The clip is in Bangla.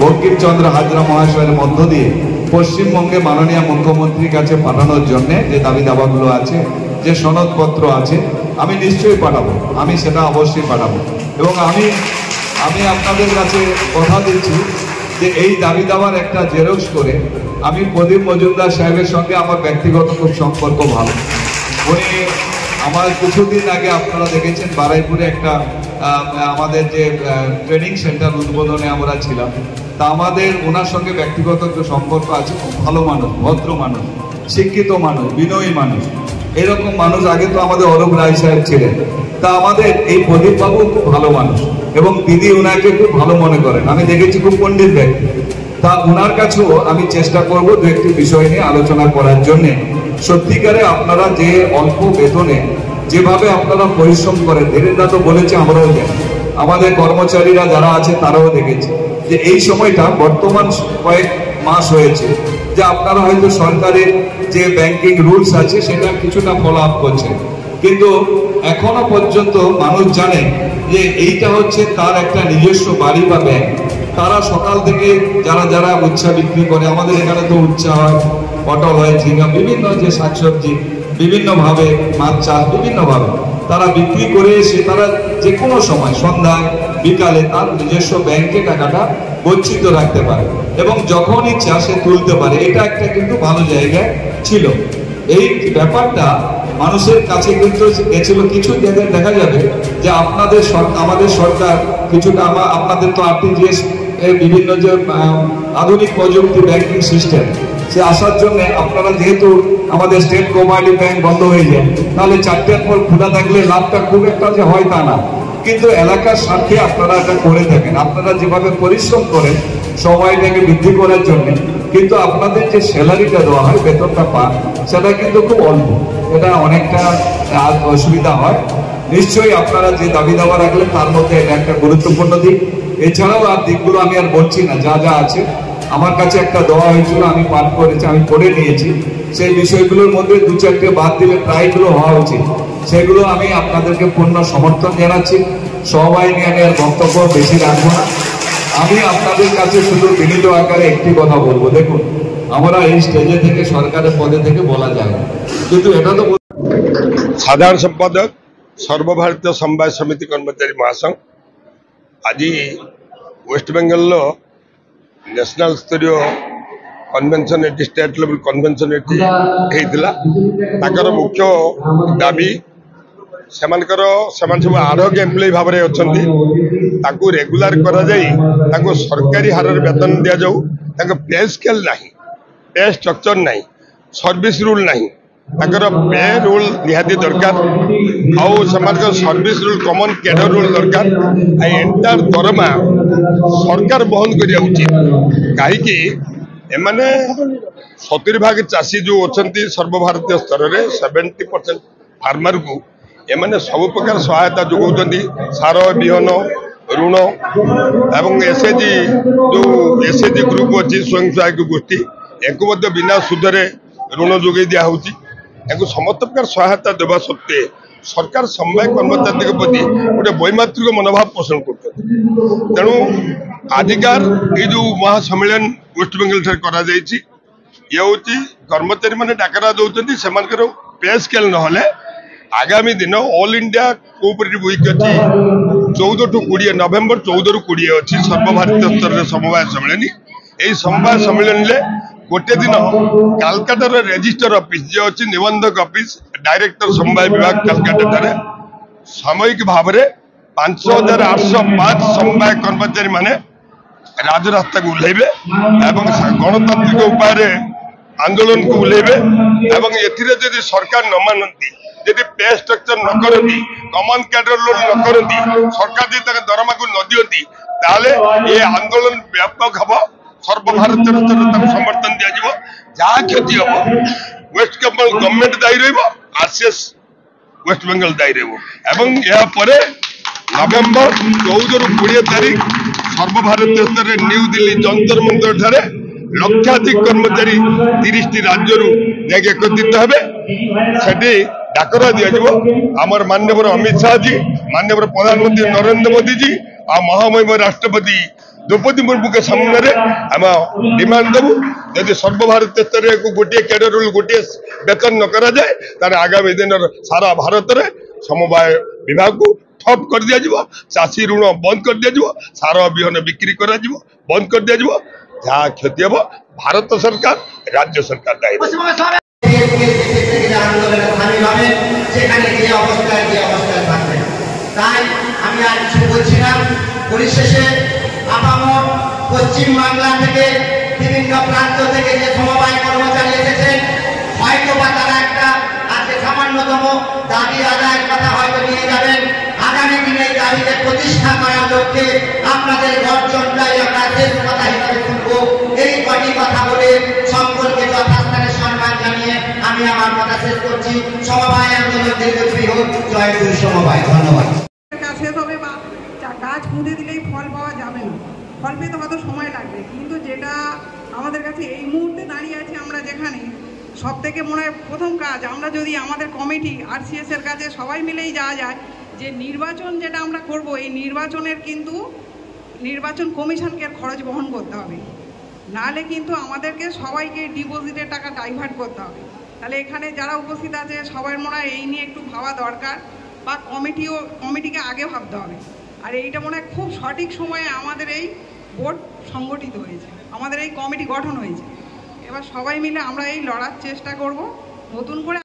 বঙ্কিমচন্দ্র হাজরা মহাশয়ের মধ্য দিয়ে পশ্চিমবঙ্গে মাননীয় মুখ্যমন্ত্রীর কাছে পাঠানোর জন্য যে দাবি দাবাগুলো আছে, যে সনদপত্র আছে, আমি নিশ্চয়ই পাঠাবো। আমি সেটা অবশ্যই পাঠাবো। এবং আমি আপনাদের কাছে কথা দিচ্ছি যে এই দাবি দাবার একটা জেরক্স করে আমি প্রদীপ মজুমদার সাহেবের সঙ্গে আমার ব্যক্তিগত খুব সম্পর্ক ভালো। উনি আমার কিছুদিন আগে আপনারা দেখেছেন বারাইপুরে একটা আমাদের যে ট্রেনিং সেন্টার উদ্বোধনে আমরা ছিলাম, তা আমাদের ওনার সঙ্গে ব্যক্তিগত একটা সম্পর্ক আছে। খুব ভালো মানুষ, ভদ্র মানুষ, শিক্ষিত মানুষ, বিনয়ী মানুষ। এরকম মানুষ আগে তো আমাদের অরূপ রায় সাহেব ছিলেন। তা আমাদের এই প্রদীপ বাবু খুব ভালো মানুষ এবং দিদি ওনাকে খুব ভালো মনে করেন। আমি দেখেছি খুব পণ্ডিত ব্যক্তি। তা ওনার কাছেও আমি চেষ্টা করব দু একটি বিষয় নিয়ে আলোচনা করার জন্যে। সত্যিকারে আপনারা যে অল্প বেতনে যেভাবে আপনারা পরিশ্রম করেন, ধীরেন্দা তো বলেছে, আমরাও জানি, আমাদের কর্মচারীরা যারা আছে তারাও দেখেছে যে এই সময়টা বর্তমান কয়েক মাস হয়েছে যে আপনারা হয়তো সরকারের যে ব্যাংকিং রুলস আছে সেটা কিছুটা ফলো আপ করছেন, কিন্তু এখনো পর্যন্ত মানুষ জানে যে এইটা হচ্ছে তার একটা নিজস্ব বাড়ি বা ব্যাংক। তারা সকাল থেকে যারা যারা উচ্ছা বিক্রি করে, আমাদের এখানে তো উচ্ছা হয়, পটল হয়, ঝিঙা, বিভিন্ন যে শাকসবজি, বিভিন্নভাবে মাছ চাষ, বিভিন্নভাবে তারা বিক্রি করে এসে তারা যে কোনো সময় সন্ধ্যায় বিকালে তার নিজস্ব ব্যাংকে টাকাটা গচ্ছিত রাখতে পারে এবং যখন ইচ্ছা সে তুলতে পারে। এটা একটা কিন্তু ভালো জায়গায় ছিল। এই ব্যাপারটা মানুষের কাছে কিন্তু গেছিল। কিছু জায়গায় দেখা যাবে যে আপনাদের আমাদের সরকার কিছুটা আপনাদের তো আরটিজিএস বিভিন্ন যে আধুনিক প্রযুক্তি ব্যাংকিং সিস্টেম সে আসার জন্য আপনারা যেহেতু আমাদের স্টেট কোঅপারেটিভ ব্যাংক বন্ধ হয়ে যায়, তাহলে 4টের পর খোলা থাকলে লাভটা খুব একটা যে হয় তা না, কিন্তু এলাকার স্বার্থে আপনারা এটা করে থাকেন। আপনারা যেভাবে পরিশ্রম করেন সময়টাকে বৃদ্ধি করার জন্য, কিন্তু আপনাদের যে স্যালারিটা দেওয়া হয়, বেতনটা পান, সেটা কিন্তু খুব অল্প। এটা অনেকটা অসুবিধা হয়। নিশ্চয়ই আপনারা যে দাবি দাবা রাখলেন তার মধ্যে এটা একটা গুরুত্বপূর্ণ দিক। এছাড়াও আর দিকগুলো আমি আর বলছি না, যা যা আছে আমার কাছে একটা দেওয়া হয়েছিল, আমি পাঠ করেছি, আমি পড়ে নিয়েছি। সেই বিষয়গুলোর মধ্যে 2-4টে বাদ দিলে প্রায়গুলো হওয়া উচিত। সেগুলো আমি আপনাদেরকে পূর্ণ সমর্থন জানাচ্ছি। সবাই নিয়ে আমি আর বক্তব্য বেশি রাখবো না। আমি আপনাদের কাছে শুধু বিনীত আকারে একটি কথা বলবো, দেখুন আমরা এই স্টেজে থেকে সরকারের পদে থেকে বলা যায় না, কিন্তু এটা তো সাধারণ সম্পাদক সর্বভারতীয় সমবায় সমিতি কর্মচারী মহাসংঘ আজ ওয়েস্টবেঙ্গল ন্যাশনাল স্তरीय कन्वेंशन एटी स्टेट लेवल कन्वेंशन एटी होता। ताकर मुख्य दाबी सब आडहक एम्प्लॉय भाव में अच्छा रेगुलर कर सरकारी हार वेतन दि जाऊ। पे स्केल ना, पे स्ट्रक्चर ना, सर्विस रूल ना, पे रूल निहाती दरकार। आउ सर्विस रूल कमन कैडर रूल दरकार। एंटायर दरमा सरकार बहन करिया उचित। कहीं एमाने 70% चाषी जो अच्छा सर्वभारतीय स्तर में 70% फार्मर को एमाने सब प्रकार सहायता जोगाउछन्ति। सार, बिहन, ऋण एवं एसएचजी जो एसएचजी ग्रुप अच्छी स्वयं सहायक गोष्ठी एक बिना सुधरे ऋण जोगे दिया समस्त प्रकार सहायता देवा सत्वे सरकार समवाय कर्मचारी प्रति गोटे वैमात्रिक मनोभाव पोषण कर। तेणु आजिकार ये जो महासम्मेलन वेस्टबेंगल ये हूँ कर्मचारी मैंने डाकरा दौरान से पे स्केल ना आगामी दिन ऑल इंडिया कोऑपरेटिव वीक अच्छी 14 to 20 नवेम्बर 14 ରୁ 20 अच्छी सर्वभारतीय स्तर में समवाय सम्मेलन। यही समवाय सम्मेलन गोटे दिन कालकाटार रेजिस्टर ऑफिस जे अच्छी निबंधक ऑफिस डायरेक्टर समवाय विभाग कालकाटा सामयिक भाव में 5805 समवाय कर्मचारी माने राजरास्ता को उल्लेबे एवं गणतांत्रिक उपाय आंदोलन को उल्लेबे एवं एथि सरकार न मानती, यदि पे स्ट्रक्चर न करती, कमन कैडर लोड न करती, सरकार यदि दरमा को न दियंती ताले ये आंदोलन व्यापक हम। सर्वभारतीय स्तर समर्थन दिया जहाँ क्षति हम वेस्ट बेंगल गवर्नमेंट दायी रसीएस वेस्ट बेंगल दायी रहा। नवेम्बर 14 ରୁ 20 तारीख सर्वभारतीय स्तर में न्यू दिल्ली जंतर मंतर ठारे लक्षाधिक कर्मचारी 30टी राज्य एकत्रित हे डाकरा दिज्व। आमर माननीय अमित शाह जी, माननीय प्रधानमंत्री नरेंद्र मोदी जी आ महामहिम राष्ट्रपति द्रौपदी मुर्मू के सामने आम डिमांड देवु यदि सर्वभारतीय स्तर को गोटे कैडर गोटे वेतन न करा जाए तार आगामी दिन सारा भारत में समवाय विभाग को ठप कर दिया चाषी ऋण बंद कर दिया सार विहन बिक्री कर बंद कर दिया जहाँ क्षति हम भारत सरकार राज्य सरकार दायी পশ্চিম বাংলা থেকে বিভিন্ন প্রান্ত থেকে যে সমবায় কর্মচারী এসেছেন হয়তো বা তারা একটা আজকে সামান্যতম দাবি আদায়ের কথা হয়তো নিয়ে যাবেন আগামী দিনে দাবিকে প্রতিষ্ঠা করার লক্ষ্যে আপনাদের গর্জনটাই আমরা শেষ কথা হিসাবে শুনবো এই কটি কথা বলে সকলকে যথাস্থানে সম্মান জানিয়ে আমি আমার কথা শেষ করছি সমবায় আন্দোলন দীর্ঘজীবী হোক জয় গুরু সমবায় ধন্যবাদ শেষ হবে বা গাছ পুঁতে দিলেই ফল পাওয়া যাবে না ফল পেতে হয়তো সময় লাগবে কিন্তু যেটা আমাদের কাছে এই মুহূর্তে দাঁড়িয়ে আছে আমরা যেখানে সব থেকে মনে হয় প্রথম কাজ আমরা যদি আমাদের কমিটি RCS এর কাছে সবাই মিলেই যাওয়া যায় যে নির্বাচন যেটা আমরা করব এই নির্বাচনের কিন্তু নির্বাচন কমিশনকে খরচ বহন করতে হবে নাহলে কিন্তু আমাদেরকে সবাইকে ডিপোজিটের টাকা ডাইভার্ট করতে হবে তাহলে এখানে যারা উপস্থিত আছে সবার মনে হয় এই নিয়ে একটু ভাবা দরকার বা কমিটিকে আগে ভাবতে হবে আর এইটা মনে হয় খুব সঠিক সময়ে আমাদের এই বোর্ড সংগঠিত হয়েছে আমাদের এই কমিটি গঠন হয়েছে এবার সবাই মিলে আমরা এই লড়ার চেষ্টা করব নতুন করে